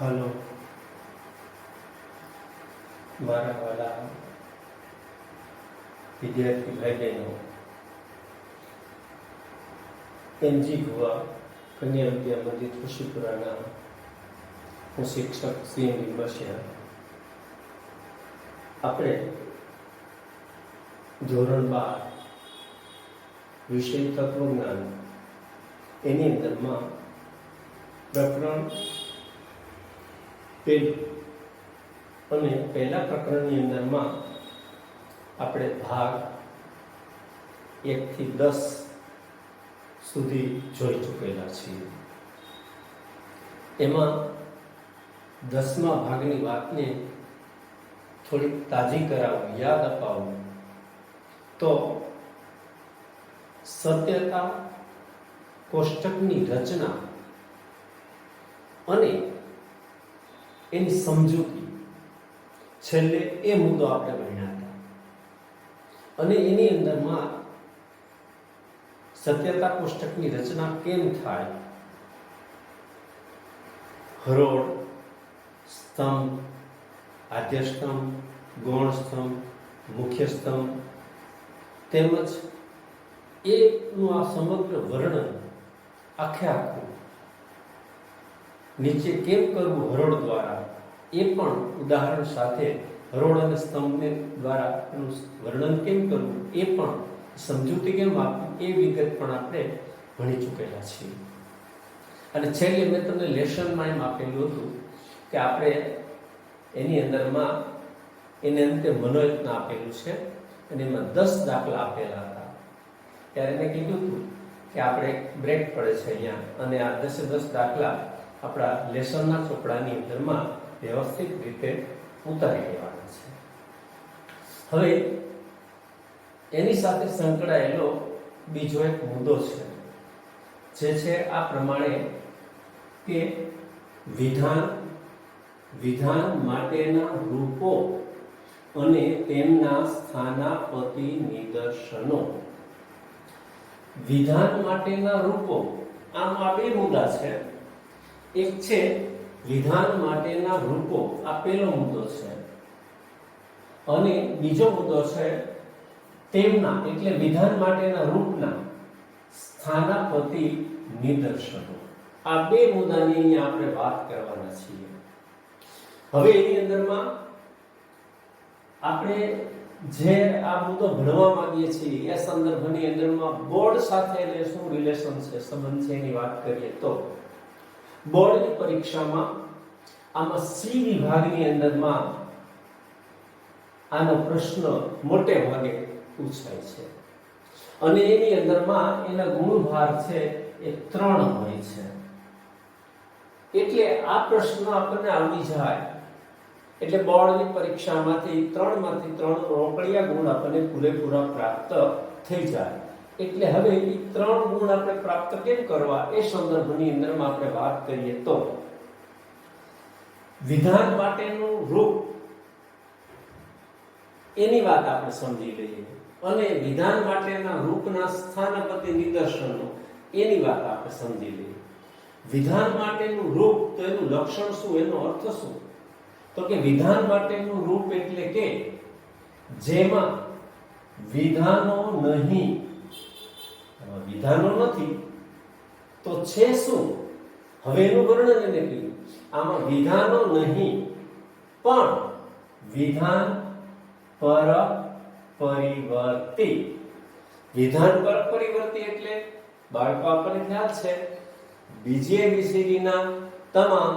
હાલો મારા વાલા વિદ્યાર્થી ભાઈ બહેનો, એનજી ગોવા કન્યા વિદ્યા મંદિર ખુશીપુરાના હું શિક્ષક શ્રી નિંબસિયા. આપણે ધોરણ 12 વિષય તત્વજ્ઞાન એની અંદરમાં પ્રકરણ પહેલું અને પહેલા પ્રકરણની અંદરમાં આપણે ભાગ 1 થી 10 સુધી જોઈ ચૂકેલા છીએ. એમાં 10મા ભાગની વાતને થોડીક તાજી કરાવું, યાદ અપાવું તો સત્યતા કોષ્ટકની રચના અને એની સમજૂતી, છેલ્લે એ મુદ્દો આપણે ભણ્યા હતા. અને એની અંદરમાં સત્યતા કોષ્ટકની રચના કેમ થાય, હરોળ, સ્તંભ, આદ્ય સ્તંભ, ગૌણ સ્તંભ, મુખ્ય સ્તંભ, તેમજ એનું આ સમગ્ર વર્ણન આખે આખું નીચે કેમ કરવું હરોળ દ્વારા, એ પણ ઉદાહરણ સાથે હરોળ અને સ્તંભને દ્વારા એનું વર્ણન કેમ કરવું, એ પણ સમજૂતી કેમ આપવી, એ વિગત પણ આપણે ભણી ચૂકેલા છીએ. અને છેલ્લે મેં તમને લેસનમાં એમ આપેલું હતું કે આપણે એની અંદરમાં એને અંતે મનોયત્ન આપેલું છે અને એમાં 10 દાખલા આપેલા હતા. ત્યારે મેં કીધું હતું કે આપણે બ્રેક પડે છે અહીંયા અને આ 10 દાખલા આપણા લેસનના ચોપડાની અંદરમાં વ્યવસ્થિત રીતે ઉતારી લેવાના છે. હવે એની સાથે સંકળાયેલો બીજો એક મુદ્દો છે, જે છે આ પ્રમાણે કે વિધાન માટેના રૂપો અને તેમના સ્થાનાપતિ નિદર્શનો. વિધાન માટેના રૂપો, આમાં બે મુદ્દા છે. એક છે વિધાન માટેના રૂપો, આ પહેલો મુદ્દો છે, અને બીજો મુદ્દો છે તેમના એટલે વિધાન માટેના રૂપના સ્થાનાપતિ નિદર્શનો. આ બે મુદ્દાની અહીંયા આપણે વાત કરવાના છીએ. હવે એની અંદરમાં આપણે જે આ મુદ્દો ભણવા માંગીએ છીએ એ સંદર્ભની અંદરમાં બોર્ડ સાથે શું રિલેશન છે, સંબંધ છે, એની વાત કરીએ તો બોર્ડની પરીક્ષામાં આમાં સી વિભાગની અંદરમાં આનો પ્રશ્ન મોટે ભાગે પૂછાય છે અને એની અંદરમાં એના ગુણભાર છે એ 3 હોય છે. એટલે આ પ્રશ્ન આપણને આવી જાય એટલે બોર્ડની પરીક્ષામાંથી 3 માંથી 3 રોકડિયા ગુણ આપણને પૂરેપૂરા પ્રાપ્ત થઈ જાય. એટલે હવે એ 3 ગુણ આપણે પ્રાપ્ત કેમ કરવા, એ સંદર્ભની અંદરમાં આપણે વાત કરીએ તો વિધાન માટેનું રૂપ એની વાત આપણે સમજી લઈએ અને વિધાન માટેના રૂપના સ્થાનાપતિ નિદર્શનો એની વાત આપણે સમજી લઈએ. વિધાન માટેનું રૂપ તો એનું લક્ષણ શું, એનો અર્થ શું? તો કે વિધાન માટેનું રૂપ એટલે કે જેમાં વિધાનો નહીં, વિધાનો નથી તો છે શું? હવે એનું વર્ણન એને કર્યું. આમાં વિધાનો નહીં પણ વિધાન પર પરિવર્તી. વિધાન પર પરિવર્તી એટલે બાળકો આપણને ખ્યાલ છે બીજી એબીસીડીના તમામ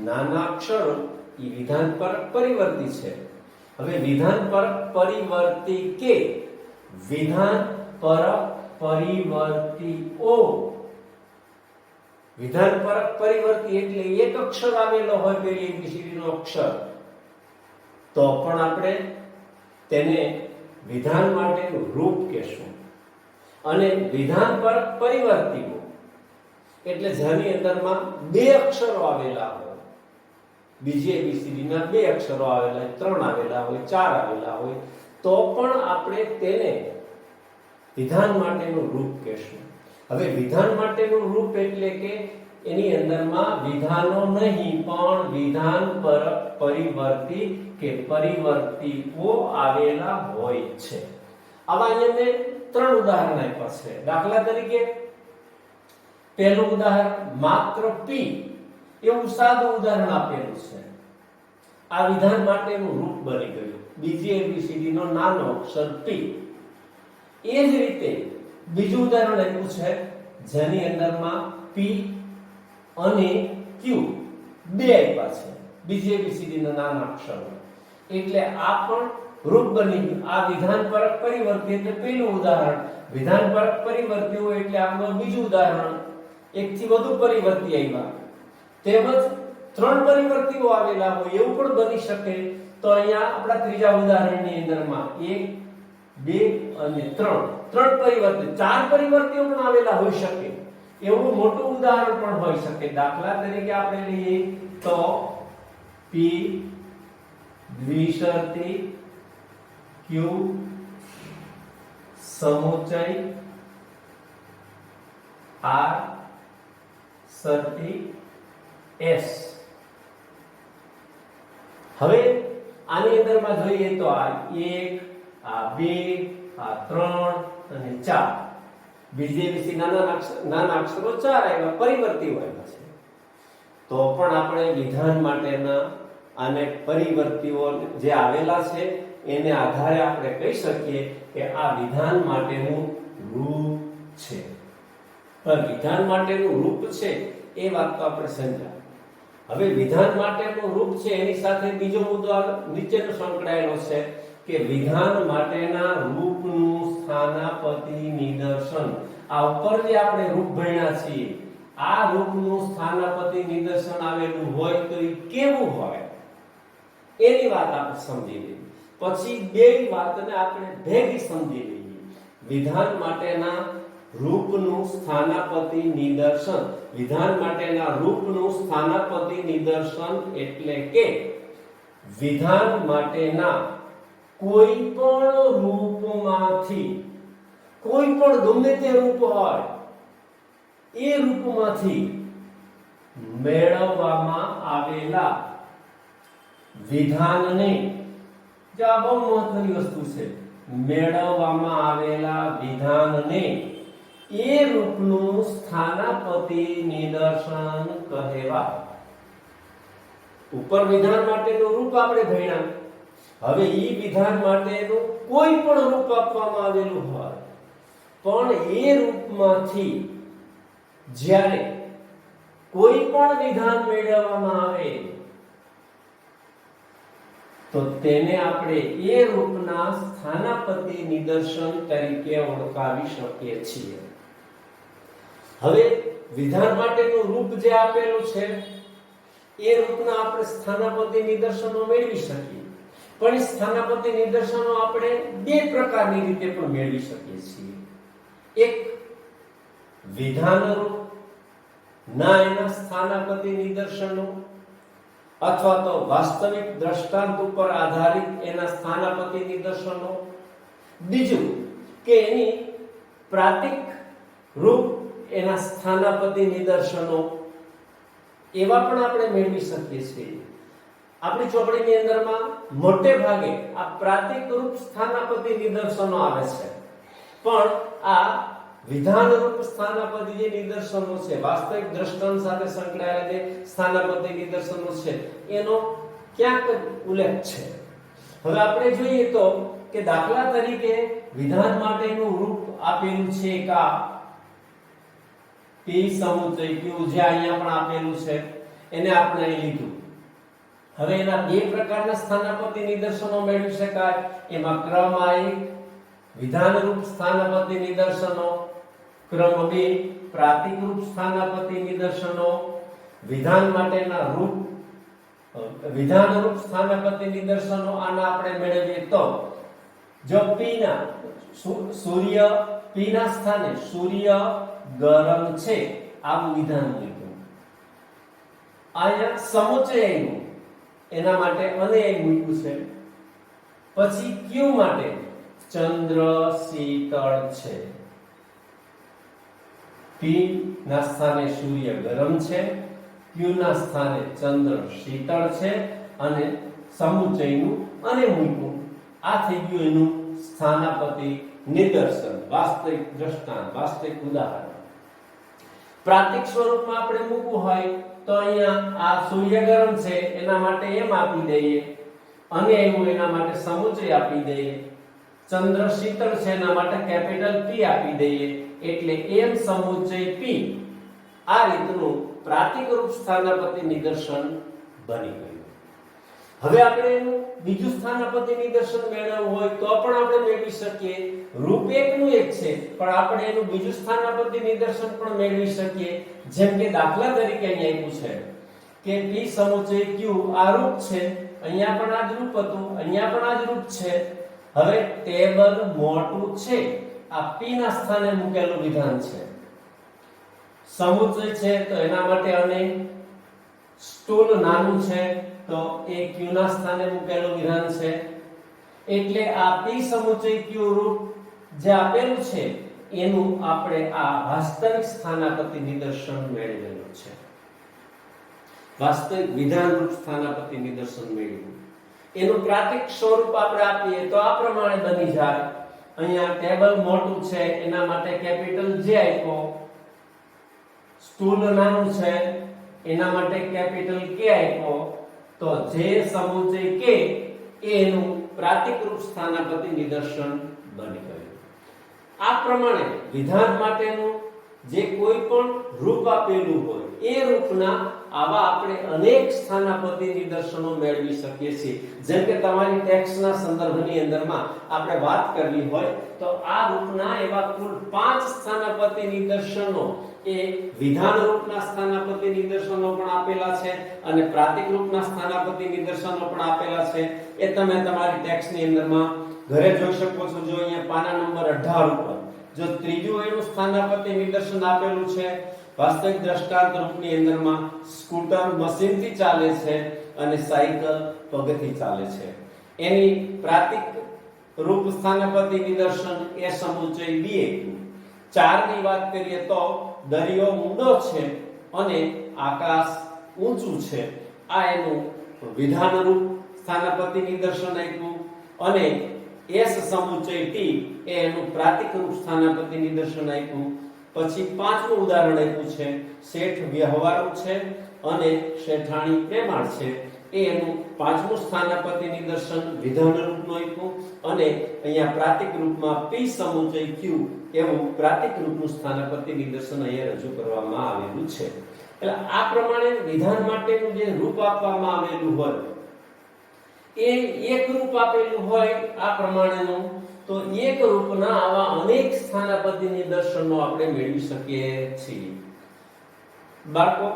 નાના અક્ષરો એ વિધાન પર પરિવર્તી છે. હવે વિધાન પર પરિવર્તી કે વિધાન પર પરિવર્તીઓ. વિધાન પર પરિવર્તી એટલે એક અક્ષર આવેલો હોય પેલી એબીસીડી નો અક્ષર, તો પણ આપણે તેને વિધાન માટેનું રૂપ કહેશું. અને વિધાન પર પરિવર્તીઓ એટલે જેની અંદરમાં 2 અક્ષરો આવેલા હોય, બીજી એબીસીડી ના 2 અક્ષરો આવેલા હોય, 3 આવેલા હોય, 4 આવેલા હોય, તો પણ આપણે તેને વિધાન માટેનું રૂપ કહેશું. હવે વિધાન માટેનું રૂપ એટલે કે એની અંદરમાં વિધાનો નહીં પણ વિધાન પરક પરિવર્તી કે પરિવર્તીઓ આવેલા હોય છે. આવા અહીંયા મેં 3 ઉદાહરણ આપ્યા છે. દાખલા તરીકે પહેલું ઉદાહરણ માત્ર p એવું સાદું ઉદાહરણ આપેલું છે. આ વિધાન માટેનું રૂપ બની ગયું. બીજી એબીસીડી નો નાનો અક્ષર p. એ જ રીતે બીજું ઉદાહરણ આપ્યું છે જેની અંદરમાં p અને q બે આપ્યા છે બીજી એબીસીડી ના નાના અક્ષરો. એટલે આ પણ રૂપ બની ગયું. આ વિધાન પરક પરિવર્તી એટલે પહેલું ઉદાહરણ, વિધાન પરક પરિવર્તીઓ એટલે આપણું બીજું ઉદાહરણ. એકથી વધુ પરિવર્તી આવ્યા તેમજ 3 પરિવર્તીઓ આવેલા હોય એવું પણ બની શકે. તો અહીંયા આપણા ત્રીજા ઉદાહરણની અંદરમાં 1 2 અને 3 પરિવર્તી 4 પરિવર્તીઓ પણ આવેલા હોઈ શકે એવું મોટું ઉદાહરણ પણ હોઈ શકે. દાખલા તરીકે આપણે લઈએ તો p દ્વિશર્તી q સમુચય r શર્તી s. હવે આની અંદરમાં જોઈએ તો આ 1 આ 2 આ 3 અને 4 બીજી વિશે નાના અક્ષરો 4 આવ્યા પરિવર્તીઓ આવ્યા છે. તો પણ આપણે વિધાન માટેના અને પરિવર્તીઓ જે આવેલા છે એને આધારે આપણે કહી શકીએ કે આ વિધાન માટેનું રૂપ છે. પણ વિધાન માટેનું રૂપ છે એ વાત તો આપણે સમજ્યા. હવે વિધાન માટેનું રૂપ છે એની સાથે બીજો મુદ્દો નીચેનો સંકળાયેલો છે કે વિધાન માટેના રૂપનું સ્થાનાપતિ નિદર્શન. આ ઉપર જે આપણે રૂપ ભણ્યા છીએ આ રૂપનું સ્થાનાપતિ નિદર્શન આવેલું હોય તો એ કેવું હોય એની વાત આપણે સમજી લઈએ. પછી બે વાતને આપણે ભેગી સમજી લઈએ. વિધાન માટેના રૂપનું સ્થાનાપતિ નિદર્શન. વિધાન માટેના રૂપનું સ્થાનાપતિ નિદર્શન એટલે કે વિધાન માટેના કોઈ પણ રૂપમાંથી, કોઈ પણ ગમે તે રૂપ હોય એ રૂપમાંથી મેળવવામાં આવેલા વિધાનને, જે આ બહુ મહત્વની વસ્તુ છે, મેળવવામાં આવેલા વિધાનને એ રૂપનું સ્થાનાપતિ નિદર્શન કહેવાય. ઉપર વિધાન માટેનું રૂપ આપણે ભણ્યા. હવે ઈ વિધાન માટેનું કોઈ પણ રૂપ આપવામાં આવેલું હોય પણ એ રૂપમાંથી જ્યારે કોઈ પણ વિધાન મેળવવામાં આવે તો તેને આપણે એ રૂપના સ્થાનાપતિ નિદર્શન તરીકે ઓળખાવી શકીએ છીએ. હવે વિધાન માટેનું રૂપ જે આપેલું છે એ રૂપના આપણે સ્થાનાપતિ નિદર્શનો મેળવી શકીએ. પણ સ્થાનાપતિ નિદર્શનો આપણે બે પ્રકારની રીતે પણ મેળવી શકીએ છીએ. એક વિધાન રૂપ ના એના સ્થાનાપતિ નિદર્શનો અથવા તો વાસ્તવિક દ્રષ્ટાંત ઉપર આધારિત એના સ્થાનાપતિ નિદર્શનો. બીજું કે એની પ્રાતિક રૂપ એના સ્થાનાપતિ નિદર્શનો એવા પણ આપણે મેળવી શકીએ છીએ. આપણી ચોપડીની અંદરમાં મોટે ભાગે આ પ્રાતિક રૂપ સ્થાનાપતિ નિદર્શનો આવે છે. પણ આ વિધાન રૂપ સ્થાનાપતિ જે નિદર્શનો છે, વાસ્તવિક દ્રષ્ટાંત સાથે સંકળાયેલા જે સ્થાનાપતિ નિદર્શનો છે એનો ક્યાંક ઉલ્લેખ છે. હવે આપણે જોઈએ તો કે દાખલા તરીકે વિધાન માટેનું રૂપ આપેલું છે કા p સમુચય q, જે અહીંયા પણ આપેલું છે એને આપણે અહીં લીધું. હવે એના બે પ્રકારના સ્થાનાપતિ નિદર્શનો મેળવી શકાય. એમાં ક્રમ 1 વિધાન રૂપ સ્થાનાપતિ નિદર્શનો, ક્રમ 2 પ્રાતિક રૂપ સ્થાનાપતિ નિદર્શનો. વિધાન માટેના રૂપ વિધાન રૂપ સ્થાનાપતિ નિદર્શનો આના આપણે મેળવીએ તો જો p ના સૂર્ય, p ના સ્થાને સૂર્ય ગરમ છે આવું વિધાન લીધું. અહીંયા સમુચયનું એના માટે અને મૂક્યું છે. પછી q માટે ચંદ્ર શીતળ છે. p P ના સ્થાને સૂર્ય ગરમ છે, Q ના સ્થાને ચંદ્ર શીતળ છે અને સમુચ્ચયનું અને મૂક્યું. આ થઈ ગયું એનું સ્થાનાપતિ નિદર્શન, વાસ્તવિક દ્રષ્ટાંત, વાસ્તવિક ઉદાહરણ. પ્રાતિક સ્વરૂપમાં આપણે મૂકવું હોય તો અહીંયા આ સૂર્ય ગરમ છે એના માટે એમ આપી દઈએ, અને એવું એના માટે સમુચ્ચય આપી દઈએ. ચંદ્ર શીતળ છે એના માટે કેપિટલ P આપી દઈએ, એટલે m સમુચ્ચય P. આ રીતનું પ્રાતિકરૂપ સ્થાનાપતિ નિદર્શન બની ગયું. હવે આપણે એનું બીજું સ્થાનાપતિ નિદર્શન મેળવવું હોય તો પણ આપણે મેળવી શકીએ. રૂપ એકનું એક છે પણ આપણે એનું બીજું સ્થાનાપતિ નિદર્શન પણ મેળવી શકીએ. જેમ કે દાખલા તરીકે અહીંયા આપ્યું છે કે P સમુચ્ચય Q આ રૂપ છે, અહીંયા પણ આ જ રૂપ હતું, અહીંયા પણ આ જ રૂપ છે. હવે ટેબલ મોટું છે, આ P ના સ્થાને મૂકેલું વિધાન છે. સમુચ્ચય છે તો એના માટે, અને સ્ટૂલ નાનું છે તો એ Q ના સ્થાને મૂકેલું વિધાન છે. એટલે આ P સમુચ્ચય Q રૂપ જે આપેલું છે એનું આપણે આ વાસ્તવિક સ્થાનાપતિ નિદર્શન મેળવેલું છે. વાસ્તવિક વિધાન રૂપ સ્થાનાપતિ નિદર્શન મેળવ્યું. એનું પ્રાતિક સ્વરૂપ આપણે આપીએ તો આ પ્રમાણે બની જાય. અહીંયા ટેબલ મોટું છે એના માટે કેપિટલ J આપ્યો, સ્ટૂલ નાનું છે એના માટે કેપિટલ K આપ્યો, તો જે સમુચ્ચય K એનું પ્રાતિકરૂપ સ્થાનાપતિ નિદર્શન બની ગયું. આ પ્રમાણે વિધાન માટેનું જે કોઈ પણ રૂપ આપેલું હોય એ રૂપના આવા આપણે અનેક સ્થાનાપતિ નિદર્શનો મેળવી શકીએ છીએ. જેમ કે તમારી ટેક્સ્ટના સંદર્ભની અંદરમાં આપણે વાત કરવી હોય તો આ રૂપના એવા કુલ 5 સ્થાનાપતિ નિદર્શનો એ વિધાન રૂપના સ્થાનાપતિ નિદર્શનો પણ આપેલા છે અને પ્રાતિક રૂપના સ્થાનાપતિ નિદર્શનો પણ આપેલા છે. એ તમે તમારી ટેક્સ્ટની અંદરમાં ઘરે જોઈ શકો છો. જો અહીંયા પાના નંબર 18 ઉપર જો ત્રીજું એનું સ્થાનાપતિ નિદર્શન આપેલું છે, વાસ્તવિક દ્રષ્ટાંત રૂપની અંદરમાં સ્કૂટર મશીનથી ચાલે છે અને સાયકલ પગથી ચાલે છે. એની પ્રાતિક રૂપ સ્થાનાપતિ નિદર્શન એ સમુચ્ચય B1. 4 ની વાત કરીએ તો દરિયો ઊંડો છે અને આકાશ ઊંચું છે. આ એનું વિધાનરૂપ સ્થાનાપતિ નિદર્શન આપ્યું. અને S સમુચ્ચય T એ એનું પ્રાતિકરૂપ સ્થાનાપતિ નિદર્શન આપ્યું. પછી 5મું ઉદાહરણ આપ્યું છે, શેઠ વ્યવહારુ છે અને શેઠાણી પ્રેમાળ છે. એ એનું 5મું સ્થાનાપતિ નિદર્શન વિધાન રૂપનું આપ્યું. અને અહીંયા પ્રાતિક રૂપમાં P સમુચ્ચય Q એવું પ્રાતિક રૂપનું સ્થાનાપતિ નિદર્શન અહીંયા રજૂ કરવામાં આવેલું છે. એટલે આ પ્રમાણે વિધાન માટેનું જે રૂપ આપવામાં આવેલું હોય એ એક રૂપ આપેલું હોય આ પ્રમાણેનું, તો એક રૂપના આવા અનેક સ્થાનાપતિ નિદર્શનો આપણે મેળવી શકીએ છીએ. બાળકો,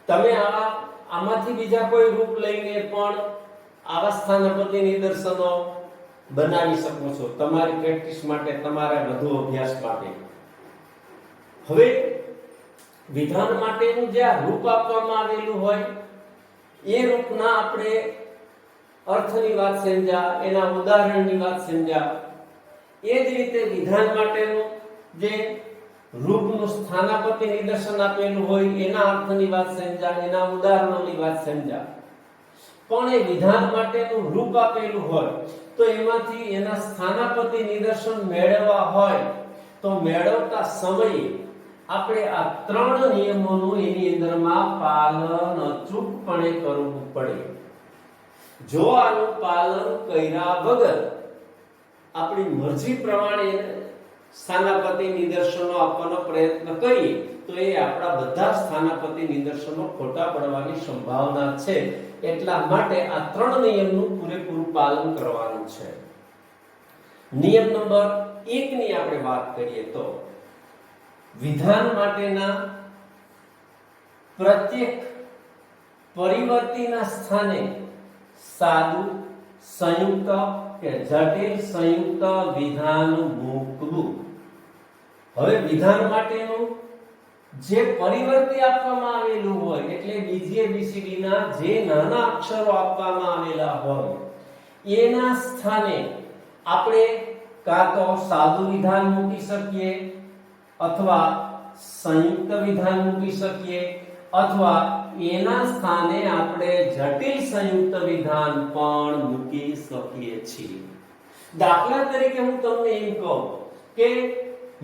તમે આમાંથી બીજા કોઈ રૂપ લઈને પણ આવા સ્થાનાપતિ નિદર્શનો બનાવી શકો છો તમારી પ્રેક્ટિસ માટે, તમારા વધુ અભ્યાસ માટે. હવે વિધાન માટેનું જે આ રૂપ આપવામાં આવેલું હોય એ રૂપના આપણે અર્થની વાત સમજ્યા, એના ઉદાહરણની વાત સમજ્યા. એ જ રીતે વિધાન માટેનું જે રૂપનું સ્થાનાપતિ નિદર્શન આપેલું હોય એના અર્થની વાત સમજ્યા, એના ઉદાહરણોની વાત સમજ્યા. પણ એ વિધાન માટેનું રૂપ આપેલું હોય તો એમાંથી એના સ્થાનાપતિ નિદર્શન મેળવવા હોય તો મેળવતા સમયે આપણે આ 3 નિયમોનું એની અંદરમાં પાલન અચૂકપણે કરવું પડે. જો આનું પાલન કર્યા વગર આપણી મરજી પ્રમાણે સ્થાનાપતિ નિદર્શનો આપવાનો પ્રયત્ન કરીએ તો એ આપણા બધા સ્થાનાપતિ નિદર્શનો ખોટા પડવાની સંભાવના છે. એટલા માટે આ 3 નિયમનું પૂરેપૂરું પાલન કરવાનું છે. નિયમ નંબર 1 ની આપણે વાત કરીએ તો વિધાન માટેના પ્રત્યેક પરિવર્તીના સ્થાને સાદું, સંયુક્ત કે જટિલ સંયુક્ત વિધાન મૂકવું. હવે વિધાન માટેનું જે પરિવર્તી આપવામાં આવેલું હોય એટલે બીજી ABCD ના જે નાના અક્ષરો આપવામાં આવેલા હોય એના સ્થાને આપણે કાં તો સાદું વિધાન મૂકી શકીએ અથવા સંયુક્ત વિધાન મૂકી શકીએ અથવા એના સ્થાને આપણે જટિલ સંયુક્ત વિધાન પણ મૂકી શકીએ છીએ. દાખલા તરીકે હું તમને એમ કહું કે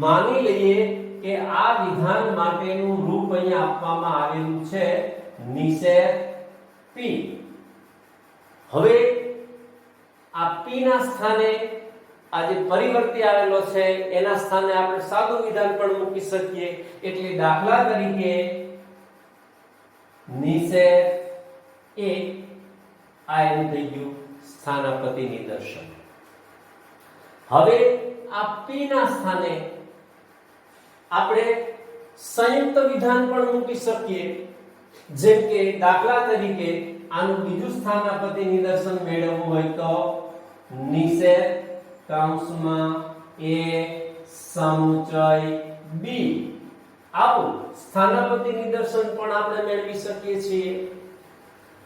માની લઈએ કે આ વિધાન માટેનું રૂપ અહીંયા આપવામાં આવેલું છે નિષેધ p. હવે આ p ના સ્થાને આ જે પરિવર્તી આવેલો છે એના સ્થાને આપણે સાદું વિધાન પણ મૂકી શકીએ. એટલે દાખલા તરીકે નિષેધ એક આ એનું થઈ ગયું સ્થાનાપતિ નિદર્શન. હવે આ p ના સ્થાને આપણે સંયુક્ત વિધાન પણ મૂકી શકીએ. જેમ કે દાખલા તરીકે આનું બીજું સ્થાનાપતિ નિદર્શન મેળવવું હોય તો નિષેધ કૌંસમાં a સમુચય b આવું સ્થાનાપતિ નિદર્શન પણ આપણે મેળવી શકીએ છીએ.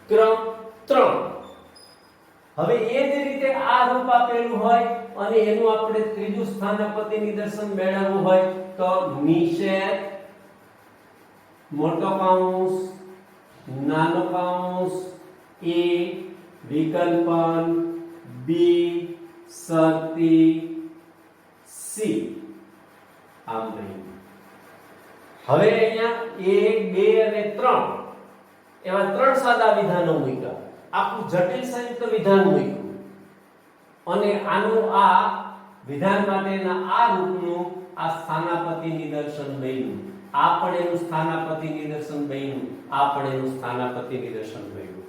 ક્રમ 3. હવે એ જ રીતે આ રૂપ આપેલું હોય અને એનું આપણે ત્રીજું સ્થાનાપતિ નિદર્શન મેળવવું હોય તો નિષેધ મોટો કૌંસ નાનો કૌંસ a વિકલ્પન b શરતી c આમ નહીં. હવે અહીંયા 1 2 અને 3 એવા ત્રણ સાદા વિધાનો મૂક્યા. આખું જટિલ સંયુક્ત વિધાન મૂક્યું અને આનું આ વિધાન માટેના આ રૂપનું આ સ્થાનાપતિ નિદર્શન બન્યું. આ પણ એનું સ્થાનાપતિ નિદર્શન બન્યું. આ પણ એનું સ્થાનાપતિ નિદર્શન બન્યું.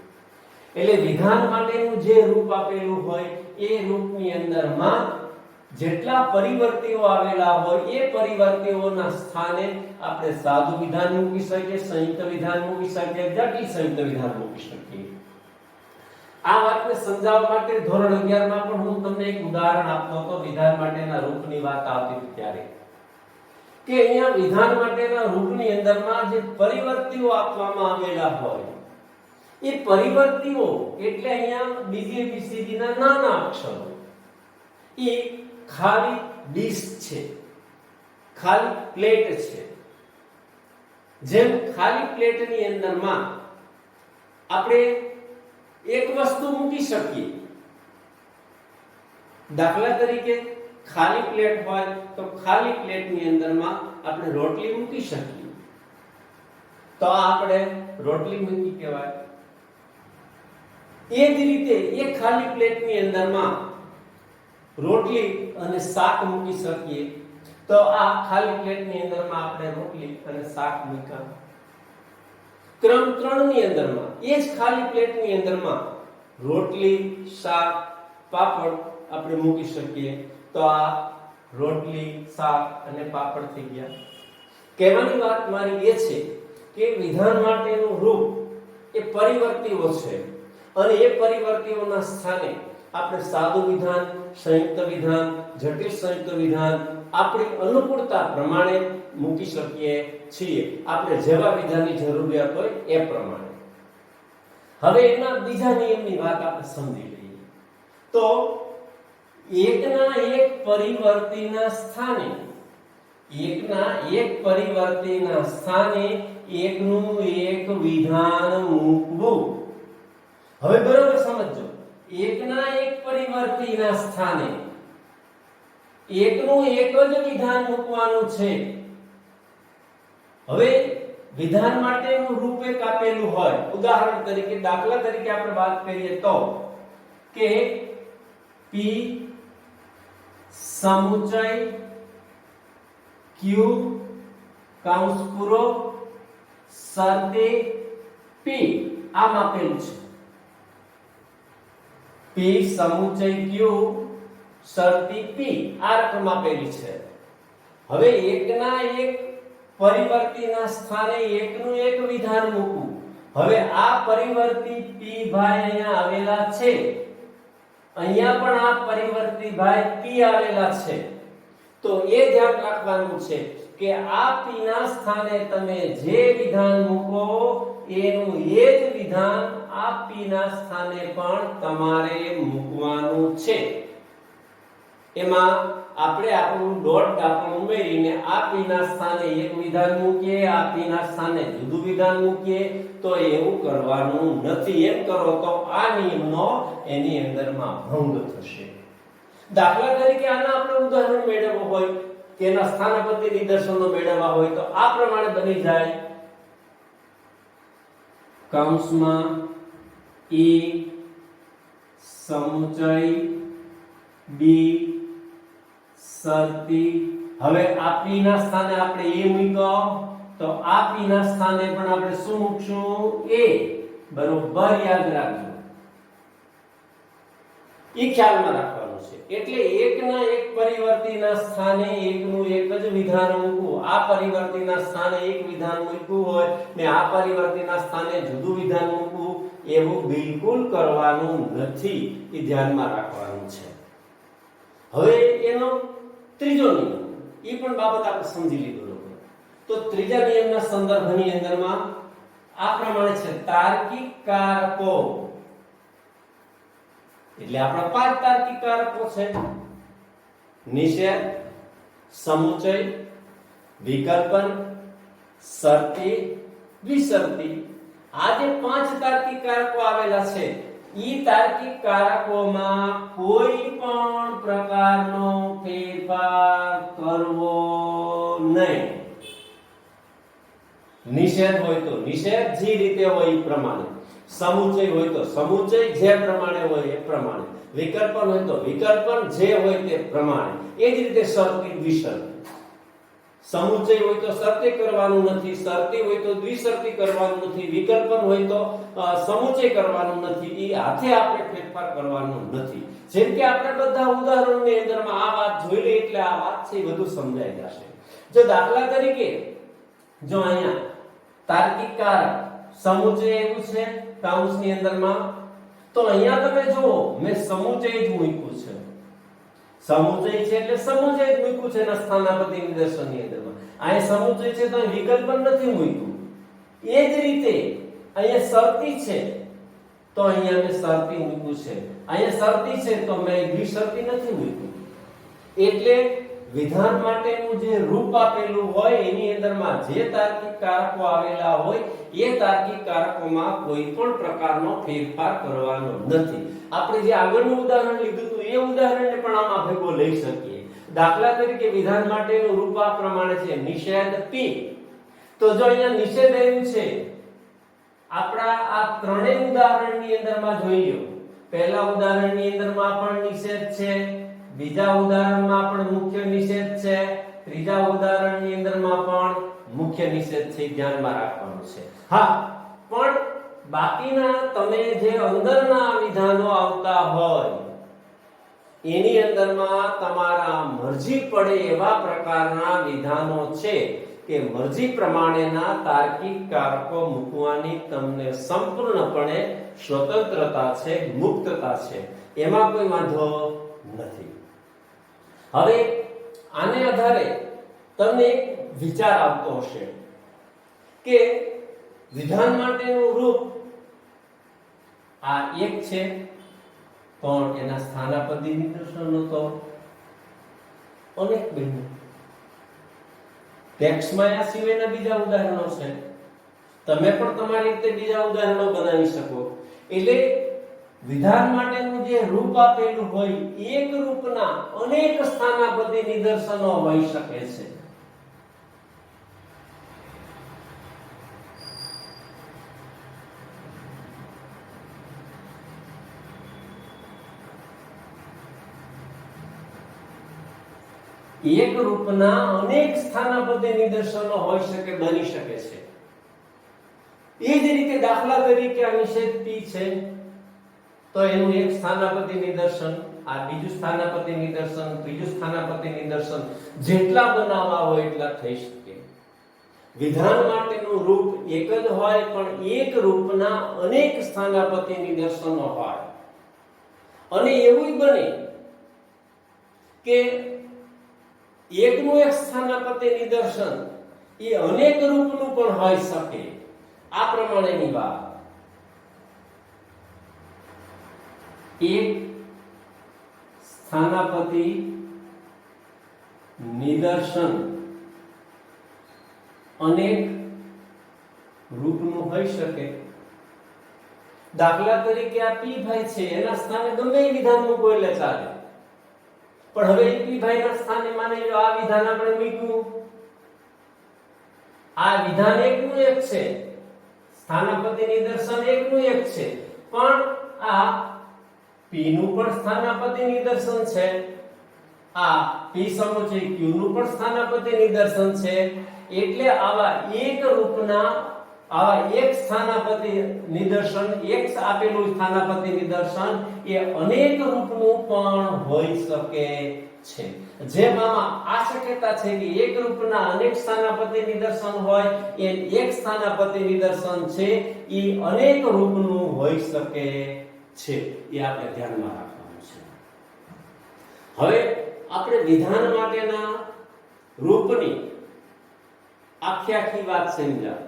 એટલે વિધાન માટેનું જે રૂપ આપેલું હોય એ રૂપની અંદરમાં જેટલા પરિવર્તીઓ આવેલા હોય એ પરિવર્તીઓના સ્થાને આપણે સાદું વિધાન મૂકી શકીએ, સંયુક્ત વિધાન મૂકી શકીએ, જટિલ સંયુક્ત વિધાન મૂકી શકીએ. આ વાતને સમજાવવા માટે ધોરણ 11 માં પણ હું તમને એક ઉદાહરણ આપતો હતો વિધાન માટેના રૂપની વાત આવતી હતી ત્યારે કે અહીંયા વિધાન માટેના રૂપની અંદરમાં જે પરિવર્તીઓ આપવામાં આવેલા હોય એ પરિવર્તીઓ એટલે અહીંયા બીજી ABCD ના નાના અક્ષરો એ ખાલી ડિસ્ક છે, ખાલી પ્લેટ છે. જેમ ખાલી પ્લેટની અંદરમાં આપણે એક વસ્તુ મૂકી શકીએ. દાખલા તરીકે ખાલી પ્લેટ હોય તો ખાલી પ્લેટની અંદરમાં આપણે રોટલી મૂકી શકીએ તો આપણે રોટલી મૂકી કહેવાય. એ જ રીતે એ ખાલી પ્લેટની અંદરમાં રોટલી અને શાક મૂકી શકીએ તો આ ખાલી પ્લેટની અંદરમાં આપણે રોટલી અને શાક મૂક્યા. ક્રમ 3 ની અંદરમાં એ જ ખાલી પ્લેટની અંદરમાં રોટલી, શાક, પાપડ આપણે મૂકી શકીએ તો આ રોટલી, શાક અને પાપડ થઈ ગયા. કહેવાની વાત મારી એ છે કે વિધાન માટેનું રૂપ એ પરિવર્તીઓ છે અને એ પરિવર્તીઓના સ્થાને આપણે સાદું વિધાન, સંયુક્ત વિધાન, જટિલ સંયુક્ત વિધાન આપણી અનુકૂળતા પ્રમાણે મૂકી શકીએ છીએ. આપણે જેવા વિધાનની જરૂરિયાત હોય એ પ્રમાણે. હવે એના બીજા નિયમની વાત આપણે સમજી લઈએ તો એકના એક પરિવર્તીના સ્થાને એકનું એક વિધાન મૂકવું. હવે બરોબર સમજો. એકના એક પરિવર્તીના સ્થાને એકનું એક જ વિધાન મૂકવાનું છે. હવે વિધાન માટેનું રૂપ એક આપેલું હોય, ઉદાહરણ તરીકે દાખલા તરીકે આપણે વાત કરીએ તો કે p સમુચય q કૌંસ પૂરો શરતી p આમ આપેલું છે. p સમુચય q શરતી p આ રકમ આપેલી છે. હવે એકના એક પરિવર્તીના સ્થાને એકનું એક વિધાન મૂકવું. હવે આ પરિવર્તી p ભાઈ અહીંયા આવેલા છે, અહીંયા પણ આ પરિવર્તી ભાઈ p આવેલા છે. તો એ ધ્યાન રાખવાનું છે કે આ p ના સ્થાને તમે જે વિધાન મૂકો એનું એ જ વિધાન આ p ના સ્થાને પણ તમારે મૂકવાનું છે. એમાં આપણે આપણું ડોટ ડાપણ ઉમેરીને આ p ના સ્થાને એક વિધાન મૂકીએ, આ p ના સ્થાને જુદું વિધાન મૂકીએ, તો એવું કરવાનું નથી. એમ કરો તો આ નિયમનો એની અંદરમાં ભંગ થશે. દાખલા તરીકે આના આપણે ઉદાહરણ મેળવવું હોય કે એના સ્થાનાપતિ નિદર્શનો મેળવવા હોય તો આ પ્રમાણે બની જાય. કૌંસમાં e સમુચય b શરતી. હવે આ p ના સ્થાને આપણે a મૂક્યો તો આ p ના સ્થાને પણ આપણે શું મૂકશું? a. બરોબર યાદ રાખજો. ઈ ખ્યાલમાં રાખવાનું છે. એટલે એકના એક પરિવર્તીના સ્થાને એકનું એક જ વિધાન મૂકવું. આ પરિવર્તીના સ્થાને એક વિધાન મૂકવું હોય ને આ પરિવર્તીના સ્થાને જુદું વિધાન મૂકવું, એવું બિલકુલ કરવાનું નથી. એ ધ્યાનમાં રાખવાનું છે. હવે એનો ત્રીજો નિયમ, એ પણ બાબત આપણે સમજી લીધું. તો ત્રીજા નિયમના સંદર્ભની અંદરમાં આ પ્રમાણે છે. તાર્કિક કારકો એટલે આપણા 5 તાર્કિક કારકો છે: નિષેધ, સમુચય, વિકલ્પન, શરતી, વિશરતી. આ જે 5 તાર્કિક કારકો આવેલા છે, ઈ તાર્કિક કારકોમાં કોઈ પણ પ્રકારનો ફેરફાર કરવો નહીં. નિષેધ હોય તો નિષેધ જે રીતે હોય એ પ્રમાણે, સમુચય હોય તો સમુચય જે પ્રમાણે હોય એ પ્રમાણે, વિકલ્પન હોય તો વિકલ્પન જે હોય તે પ્રમાણે. એ જ રીતે શરતી, દ્વિશરતી. સમુચય હોય તો શરતી કરવાનું નથી, શરતી હોય તો દ્વિશરતી કરવાનું નથી, વિકલ્પન હોય તો સમુચય કરવાનું નથી. એ હાથે આપણે ફેરફાર કરવાનું નથી. જેમ કે આપણે બધા ઉદાહરણોની અંદરમાં આ વાત જોઈ લઈએ એટલે આ વાત છે એ બધું સમજાઈ જશે. જો દાખલા તરીકે જો અહીંયા તાર્કિક કારક સમુચય એવું છે કૌંસની અંદરમાં, તો અહીંયા તમે જુઓ મેં સમુચય જ મૂક્યું છે. સમુચય છે એટલે સમુચય જ મૂક્યું છે એના સ્થાનાપતિ નિદર્શનની અંદરમાં. અહીંયા સમુચય છે તો વિકલ્પન નથી મૂક્યું. એ જ રીતે અહીંયા શરતી છે તો અહીંયા મેં શરતી મૂક્યું છે. અહીંયા શરતી છે તો મેં દ્વિશરતી નથી મૂક્યું. એટલે વિધાન માટેનું જે રૂપ આપેલું હોય એની અંદરમાં જે તાર્કિક કારકો આવેલા હોય એ તાર્કિક કારકોમાં કોઈ પણ પ્રકારનો ફેરફાર કરવાનો નથી. આપણે જે આગળનું ઉદાહરણ લીધું હતું એ ઉદાહરણને પણ આમાં ભેગો લઈ શકીએ. દાખલા તરીકે વિધાન માટેનું રૂપ આ પ્રમાણે છે: નિષેધ p. તો જો અહીંયા નિષેધ આવ્યું છે, આપણા આ ત્રણેય ઉદાહરણની અંદરમાં જોઈ લો. પહેલા ઉદાહરણની અંદરમાં પણ નિષેધ છે, બીજા ઉદાહરણમાં પણ મુખ્ય નિષેધ છે, ત્રીજા ઉદાહરણની અંદરમાં પણ મુખ્ય નિષેધ છે. ધ્યાનમાં રાખવાનું છે. હા, પણ બાકીના તમે જે અંદરના વિધાનો આવતા હોય એની અંદરમાં તમારા મરજી પડે એવા પ્રકારના વિધાનો છે કે મરજી પ્રમાણેના તાર્કિક કારકો મૂકવાની તમને સંપૂર્ણપણે સ્વતંત્રતા છે, મુક્તતા છે. એમાં કોઈ વાંધો નથી. હવે આને આધારે તમને એક વિચાર આવતો હશે કે વિધાન માટેનું રૂપ આ એક છે, પણ એના સ્થાનાપતિ નિદર્શનો તો અનેક બન્યું. ટેક્સ્ટમાં આ સિવાયના બીજા ઉદાહરણો છે. તમે પણ તમારી રીતે બીજા ઉદાહરણો બનાવી શકો. એટલે વિધાન માટેનું જે રૂપ આપેલું હોય એક રૂપના અનેક સ્થાનાપતિ નિદર્શનો હોઈ શકે છે. એક રૂપના અનેક સ્થાનાપતિ નિદર્શનો હોઈ શકે, બની શકે છે. એ જ રીતે દાખલા તરીકે આ નિષેધ p છે તો એનું એક સ્થાનાપતિ નિદર્શન, આ બીજું સ્થાનાપતિ નિદર્શન, ત્રીજું સ્થાનાપતિ નિદર્શન, જેટલા બનાવવા હોય એટલા થઈ શકે. વિધાન માટેનું રૂપ એક જ હોય પણ એક રૂપના અનેક સ્થાનાપતિ નિદર્શનો હોય. અને એવું બને કે એકનું એક સ્થાનાપતિ નિદર્શન એ અનેક રૂપનું પણ હોઈ શકે. આ પ્રમાણેની વાત. એક સ્થાનાપતિ નિદર્શન અનેક રૂપનું હોઈ શકે. દાખલા તરીકે આ પી ભાઈ છે, એના સ્થાને ગમે એ વિધાન મૂકો એટલે ચાલે. પણ હવે એ પી ભાઈ ના સ્થાને માની લો આ વિધાન આપણે મૂક્યું, આ વિધાન એકનું એક છે, સ્થાનાપતિ નિદર્શન એકનું એક છે, પણ આ પી નું પણ સ્થાનાપતિ નિદર્શન છે, આ પી સમુચય ક્યુ નું પણ સ્થાનાપતિ નિદર્શન છે. એટલે આવા એક રૂપના આવા એક સ્થાનાપતિ નિદર્શન, એક આપેલું સ્થાનાપતિ નિદર્શન એ અનેક રૂપનું પણ હોઈ શકે છે. જેમાં આ શક્યતા છે કે એક રૂપના અનેક સ્થાનાપતિ નિદર્શન હોય, એ એક સ્થાનાપતિ નિદર્શન છે એ અનેક રૂપનું હોઈ શકે છે. એ આપણે ધ્યાનમાં રાખવાનું છે. હવે આપણે વિધાન માટેના રૂપની આખી વાત સમજ્યા,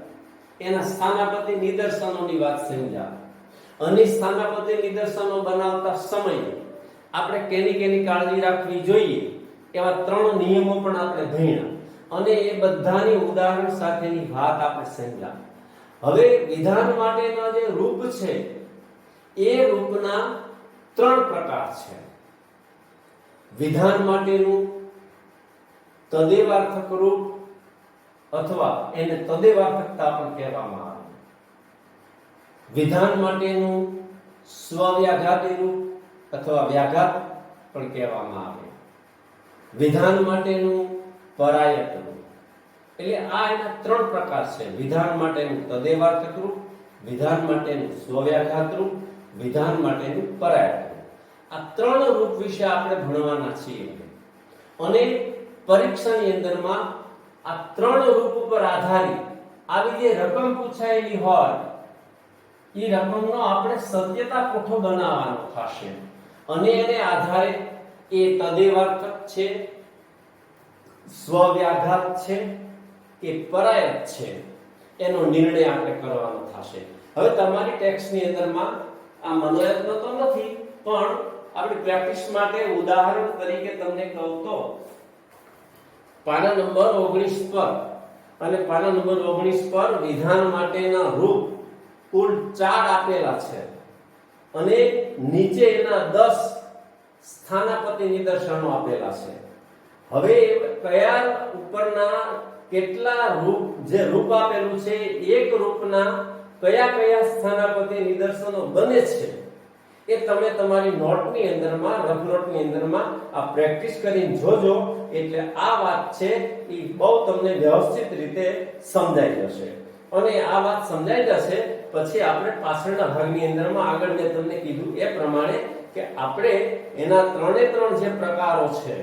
એના સ્થાનાપતિ નિદર્શનોની વાત સમજ્યા. અને સ્થાનાપતિ નિદર્શનો બનાવતા સમયે આપણે કેની કાળજી રાખવી જોઈએ એવા 3 નિયમો પણ આપણે ભણ્યા અને એ બધાની ઉદાહરણ સાથેની વાત આપણે સમજ્યા. હવે વિધાન માટેના જે રૂપ છે એ રૂપના 3 પ્રકાર છે. વિધાન માટેનું તદેવાર્થક રૂપ અથવા એને તદેવાર્થકતા પણ કહેવામાં આવે. વિધાન માટેનું સ્વવ્યાઘાતી રૂપ અથવા વ્યાઘાત પણ કહેવામાં આવે. વિધાન માટેનું પરાયત રૂપ. એટલે આ એના 3 પ્રકાર છે. વિધાન માટેનું તદેવાર્થક રૂપ, વિધાન માટેનું સ્વવ્યાઘાત રૂપ, વિધાન માટેનું પરાયત રૂપ. આ 3 રૂપ વિશે આપણે ભણવાના છીએ. અને પરીક્ષાની અંદરમાં આ 3 રૂપ ઉપર આધારિત આવી જે રકમ પૂછાયેલી હોય એ રકમનો આપણે સત્યતા કોઠો બનાવવાનો થશે. અને એને આધારે એ તદેવાર્થક છે, સ્વવ્યાઘાત છે કે પરાયત છે એનો નિર્ણય આપણે કરવાનો થશે. હવે તમારી ટેક્સ્ટની અંદરમાં આ મનોયત્ન તો નથી, પણ આપણી પ્રેક્ટિસ માટે ઉદાહરણ તરીકે તમને કહું તો પાના નંબર 19 પર અને પાના નંબર 19 પર વિધાન માટેના રૂપ કુલ 4 આપેલા છે અને નીચે એના 10 સ્થાનાપતિ નિદર્શનો આપેલા છે. હવે કયા ઉપરના કેટલા રૂપ, જે રૂપ આપેલું છે એક રૂપના કયા સ્થાનાપતિ નિદર્શનો બને છે એ તમે તમારી નોટની અંદરમાં, રફ નોટની અંદરમાં આ પ્રેક્ટિસ કરીને જોજો. એટલે આ વાત છે એ બહુ તમને વ્યવસ્થિત રીતે સમજાઈ જશે. અને આ વાત સમજાઈ જશે પછી આપણે પાછળના ભાગની અંદરમાં આગળ મેં તમને કીધું એ પ્રમાણે કે આપણે એના 3 જે પ્રકારો છે,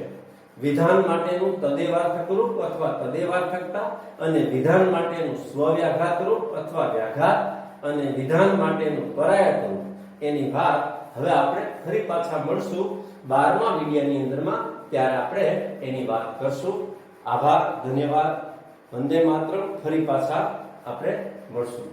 વિધાન માટેનું તદેવાર્થક રૂપ અથવા તદેવાર્થકતા, અને વિધાન માટેનું સ્વવ્યાઘાત રૂપ અથવા વ્યાઘાત, અને વિધાન માટેનું પરાયત રૂપ, એની વાત હવે આપણે ફરી પાછા મળશું 12મા વિડિયોની અંદરમાં. ત્યારે આપણે એની વાત કરશું. આભાર, ધન્યવાદ, વંદે માતરમ. ફરી પાછા આપણે મળશું.